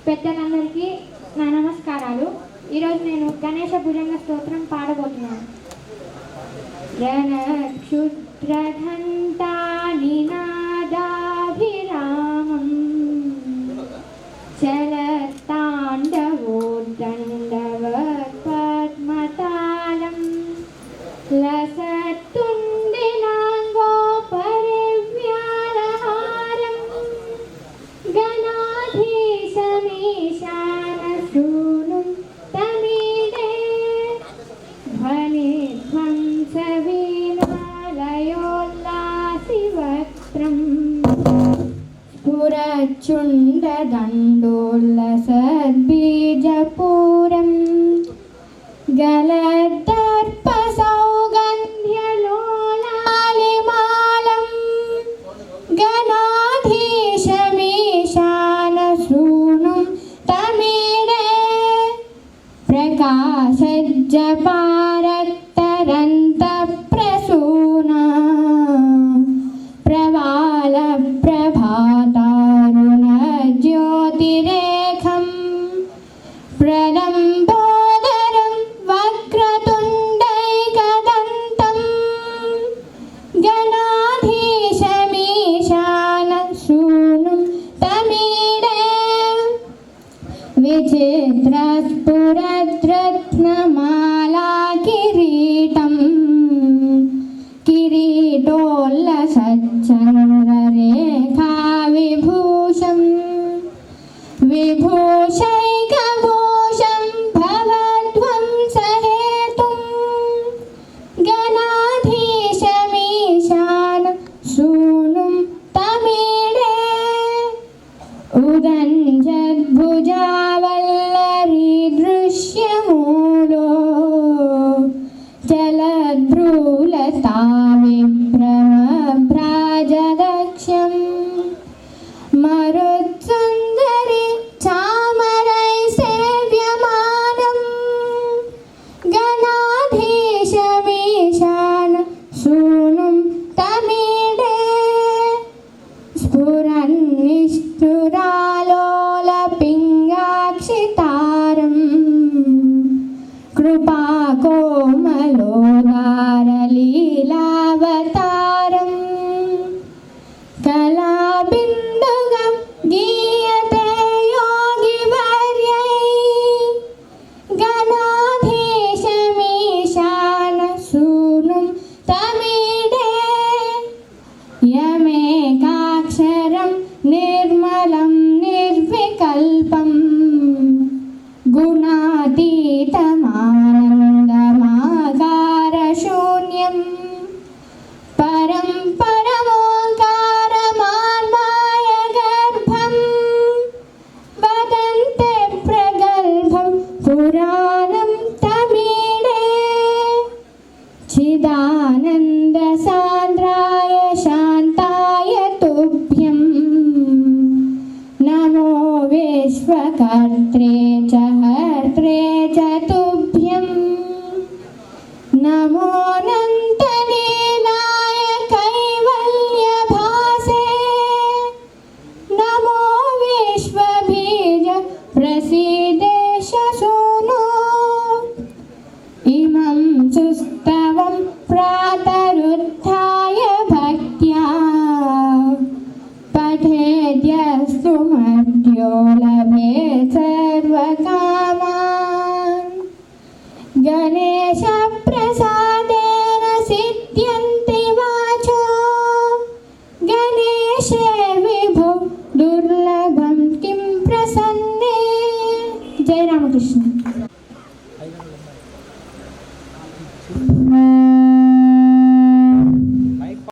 పెద్దలందరికీ నా నమస్కారాలు. ఈరోజు నేను గణేష భుజంగ స్తోత్రం పాడబోతున్నాను. రణక్షుద్రఘంటా నినాదాభిరామం చలతాండవోద్దండవత్ పద్మతాళం లసత్తుండినాంగోపరివ్యాలహారం గణాధీశమీశానశూనుం తమీడే ధ్వనిధ్వంసవీణాలయోల్లాసివక్త్రం స్ఫురచ్చుండదండోల్లసద్బీజపూరం గలద్దర్పసౌగంధ్యలోలాలిమాలం గణాధీశమీశానశూనుం తమీడే ప్రకాశజ్జపారక్తరంతఃప్రసూనా ప్రవాళప్రభాతారుణజ్యోతిరేఖం ప్రలంబోదరం వక్రతుండైకదంతం గణాధీశమీశానశూనుం తమీడే విచిత్రస్ఫురద్రత్నమాలా కిరీటం కిరీటోల్లసచ్చంద్రరేఖా విభూషం విభూషైకభూషం భవధ్వంసహేతుం గణాధీశమీశానశూనుం తమీడే ఉదంజద్భుజావల్లరీ దృశ్యమూలో జలద్భ్రూలతా విభ్రమభ్రాజదక్ష్యం మరుత్సుందరి చామరై సేవ్యమానం గణాధీశమీశానశూనుం తమీడే స్ఫురన్నిష్ఠురాలోలపింగాక్షితారం కృపాకోమలోదారలీలావతారం కళాబిందుగం గీయతే యోగివర్యై గణాధీశమీశానశూనుం తమీడే యమేకాక్షరం నిర్మలం నిర్వికల్పం గుణాతీతమానందమాకారశూన్యం పరం పరమోంకారమాన్మాయ గర్భం వదంతే ప్రగల్భం పురాణం తమీడే చిదానందసాంద్రాయ శాంతాయ తుభ్యం నమో విశ్వకర్త్రే చ హర్త్రే చ తుభ్యం నమోऽనంతలీలాయ కైవల్యభాసే నమో విశ్వబీజ ప్రసీదేశ సూనో ఇమం సుస్తవం ప్రాతరుత్థాయ భక్త్యా పఠేద్యస్తు మర్త్యో లభేత్ సర్వకామాన్ గణేశ ప్రసాదేన సిద్ధ్యంతి వాచో గణేశే విభో దుర్లభం కిం ప్రసన్నే. జై రామకృష్ణ.